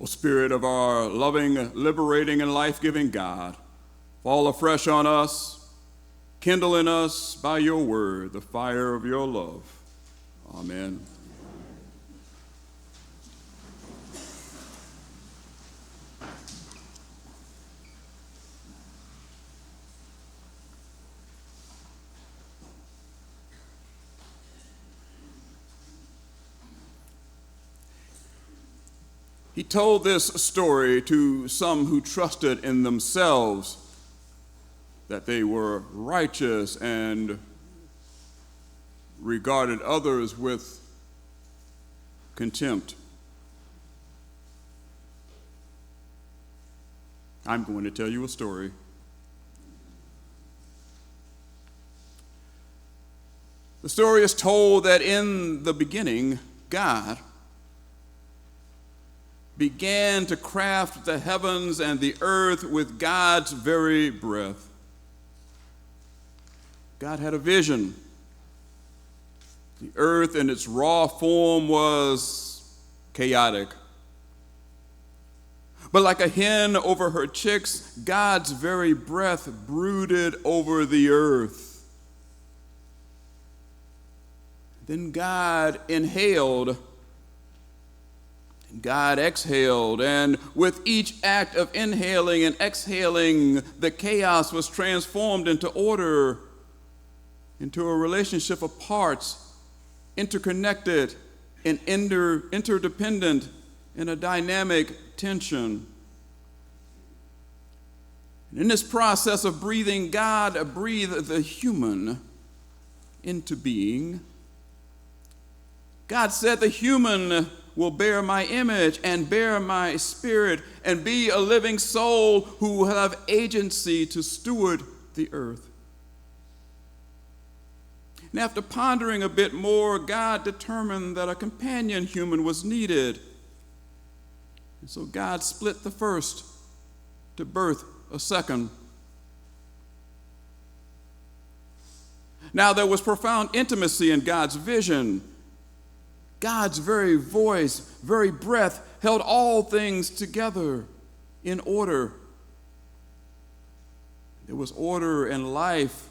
O Spirit of our loving, liberating, and life-giving God, fall afresh on us, kindle in us by your word the fire of your love. Amen. He told this story to some who trusted in themselves that they were righteous and regarded others with contempt. I'm going to tell you a story. The story is told that in the beginning, God began to craft the heavens and the earth with God's very breath. God had a vision. The earth in its raw form was chaotic. But like a hen over her chicks, God's very breath brooded over the earth. Then God inhaled, and God exhaled, and with each act of inhaling and exhaling, the chaos was transformed into order, into a relationship of parts, interconnected and interdependent in a dynamic tension. And in this process of breathing, God breathed the human into being. God said the human will bear my image and bear my spirit and be a living soul who will have agency to steward the earth. And after pondering a bit more, God determined that a companion human was needed. And so God split the first to birth a second. Now there was profound intimacy in God's vision. God's very voice, very breath held all things together in order. There was order and life.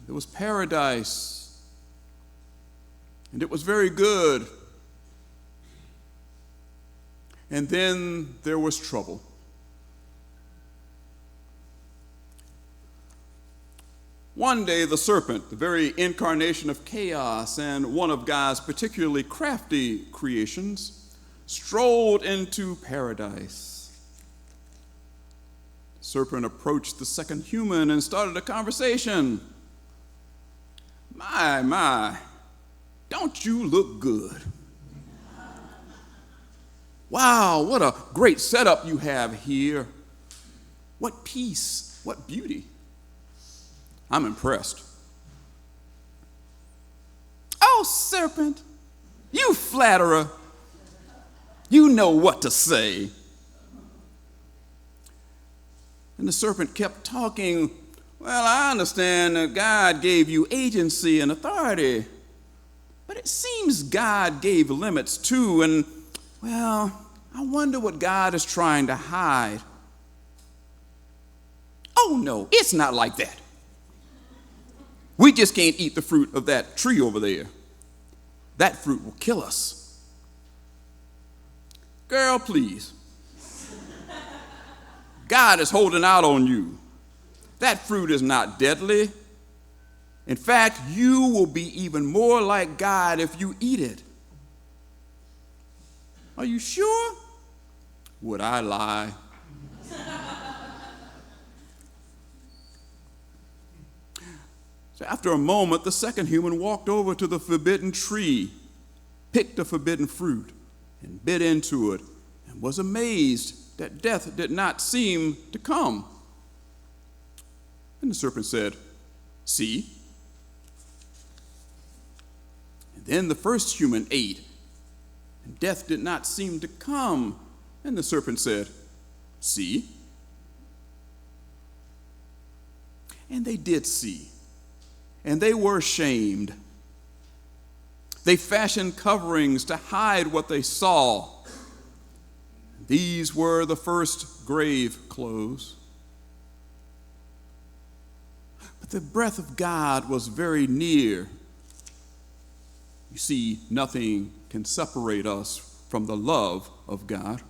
There was paradise. And it was very good. And then there was trouble. One day, the serpent, the very incarnation of chaos and one of God's particularly crafty creations, strolled into paradise. The serpent approached the second human and started a conversation. My, don't you look good? Wow, what a great setup you have here. What peace, what beauty. I'm impressed. Oh, serpent, you flatterer. You know what to say. And the serpent kept talking. Well, I understand that God gave you agency and authority, but it seems God gave limits too, and, well, I wonder what God is trying to hide. Oh, no, it's not like that. We just can't eat the fruit of that tree over there. That fruit will kill us. Girl, please. God is holding out on you. That fruit is not deadly. In fact, you will be even more like God if you eat it. Are you sure? Would I lie? So after a moment, the second human walked over to the forbidden tree, picked a forbidden fruit, and bit into it, and was amazed that death did not seem to come. And the serpent said, "See?" And then the first human ate, and death did not seem to come. And the serpent said, "See?" And they did see, and they were shamed. They fashioned coverings to hide what they saw. These were the first grave clothes. But the breath of God was very near. You see, nothing can separate us from the love of God.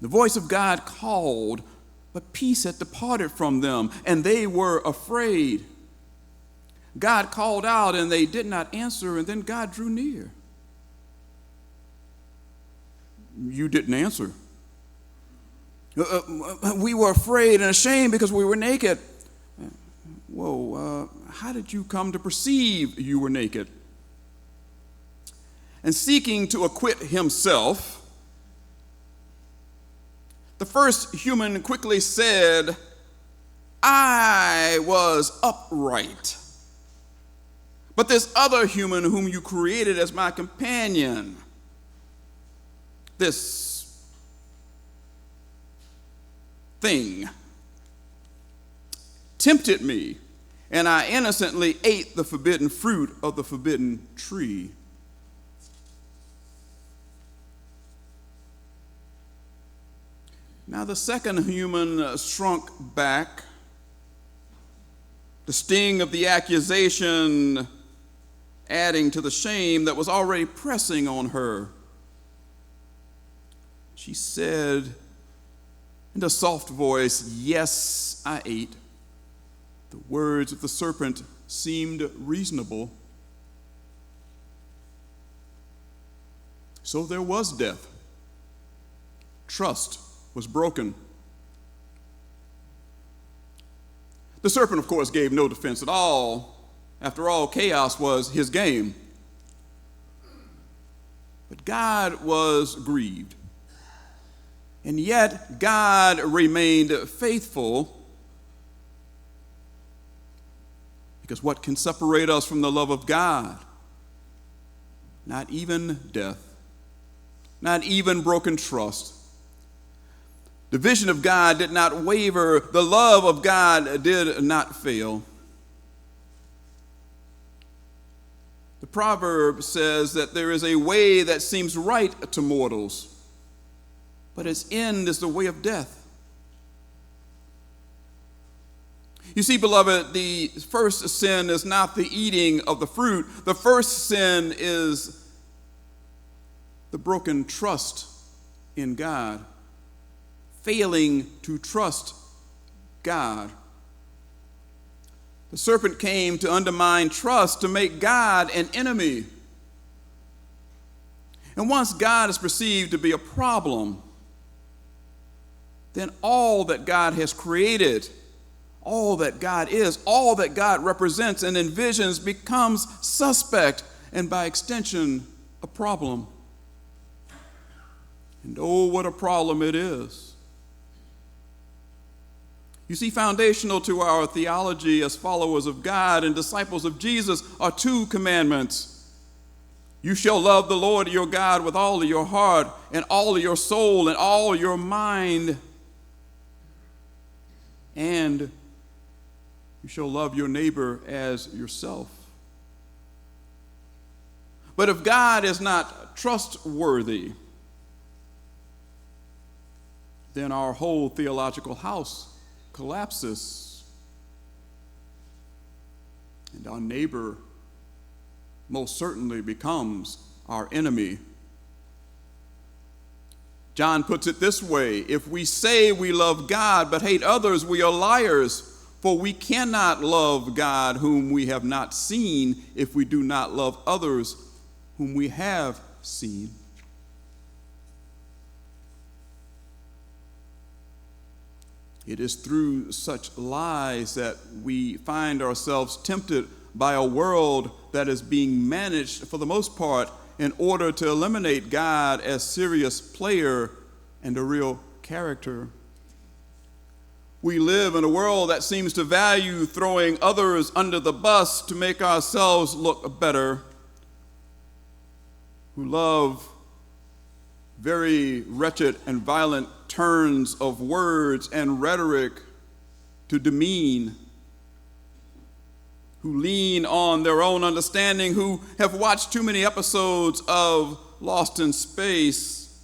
The voice of God called, but peace had departed from them, and they were afraid. God called out, and they did not answer, and then God drew near. You didn't answer. We were afraid and ashamed because we were naked. Whoa, how did you come to perceive you were naked? And seeking to acquit himself, the first human quickly said, I was upright. But this other human whom you created as my companion, this thing, tempted me, and I innocently ate the forbidden fruit of the forbidden tree. Now the second human shrunk back. The sting of the accusation adding to the shame that was already pressing on her. She said in a soft voice, yes, I ate. The words of the serpent seemed reasonable. So there was death. Trust was broken. The serpent, of course, gave no defense at all. After all, chaos was his game. But God was grieved. And yet, God remained faithful, because what can separate us from the love of God? Not even death, not even broken trust. The vision of God did not waver. The love of God did not fail. The proverb says that there is a way that seems right to mortals, but its end is the way of death. You see, beloved, the first sin is not the eating of the fruit. The first sin is the broken trust in God, failing to trust God. The serpent came to undermine trust, to make God an enemy. And once God is perceived to be a problem, then all that God has created, all that God is, all that God represents and envisions becomes suspect, and by extension, a problem. And oh, what a problem it is. You see, foundational to our theology as followers of God and disciples of Jesus are two commandments. You shall love the Lord your God with all of your heart and all of your soul and all your mind. And you shall love your neighbor as yourself. But if God is not trustworthy, then our whole theological house collapses, and our neighbor most certainly becomes our enemy. John puts it this way: if we say we love God but hate others, we are liars, for we cannot love God whom we have not seen if we do not love others whom we have seen. It is through such lies that we find ourselves tempted by a world that is being managed, for the most part, in order to eliminate God as serious player and a real character. We live in a world that seems to value throwing others under the bus to make ourselves look better, who love very wretched and violent turns of words and rhetoric to demean, who lean on their own understanding, who have watched too many episodes of Lost in Space,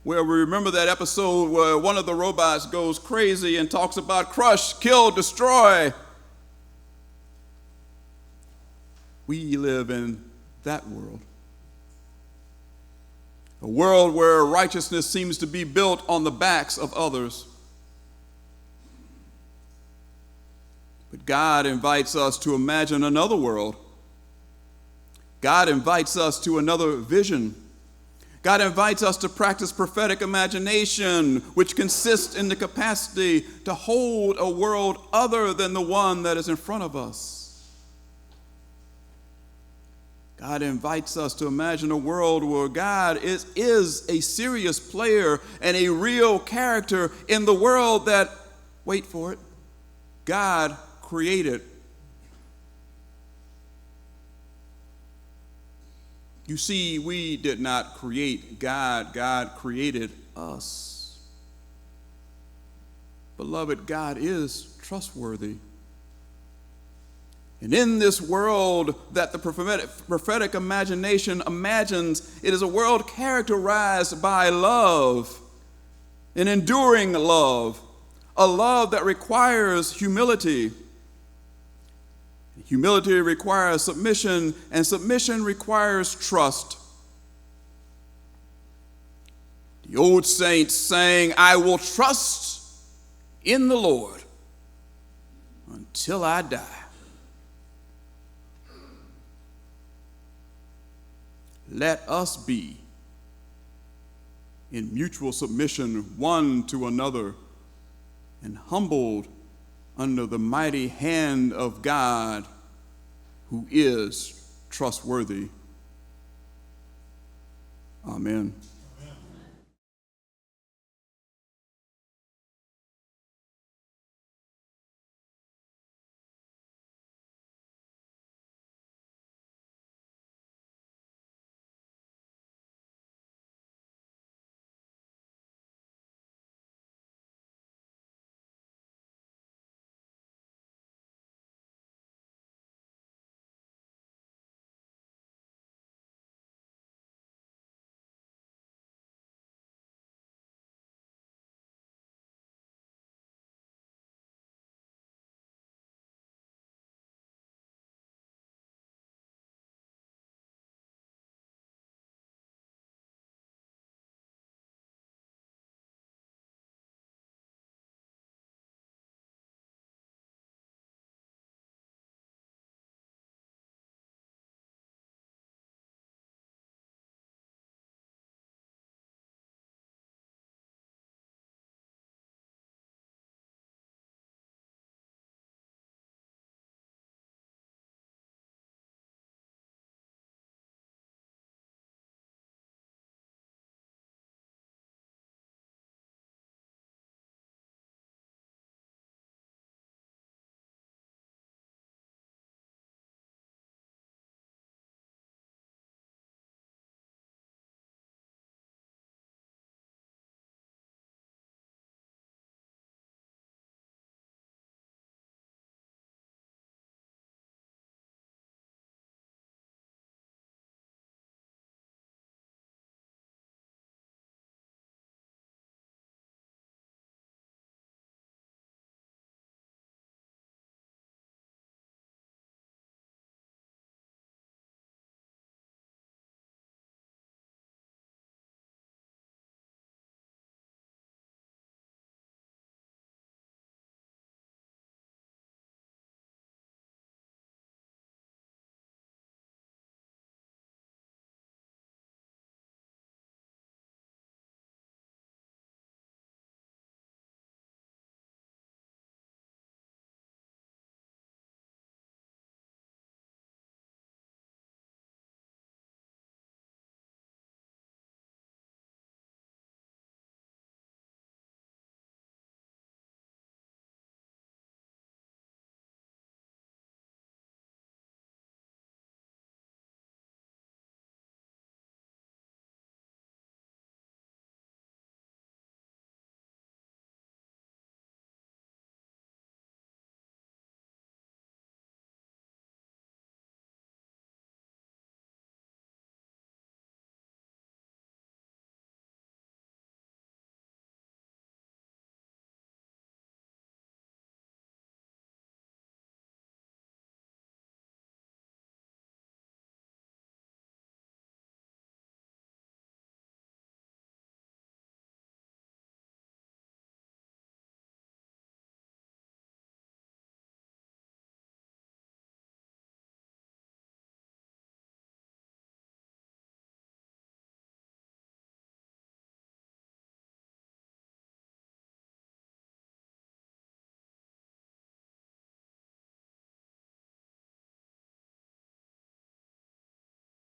where we remember that episode where one of the robots goes crazy and talks about crush, kill, destroy. We live in that world. A world where righteousness seems to be built on the backs of others. But God invites us to imagine another world. God invites us to another vision. God invites us to practice prophetic imagination, which consists in the capacity to hold a world other than the one that is in front of us. God invites us to imagine a world where God is a serious player and a real character in the world that, wait for it, God created. You see, we did not create God. God created us. Beloved, God is trustworthy. And in this world that the prophetic imagination imagines, it is a world characterized by love, an enduring love, a love that requires humility. Humility requires submission, and submission requires trust. The old saints sang, "I will trust in the Lord until I die." Let us be in mutual submission one to another and humbled under the mighty hand of God, who is trustworthy. Amen.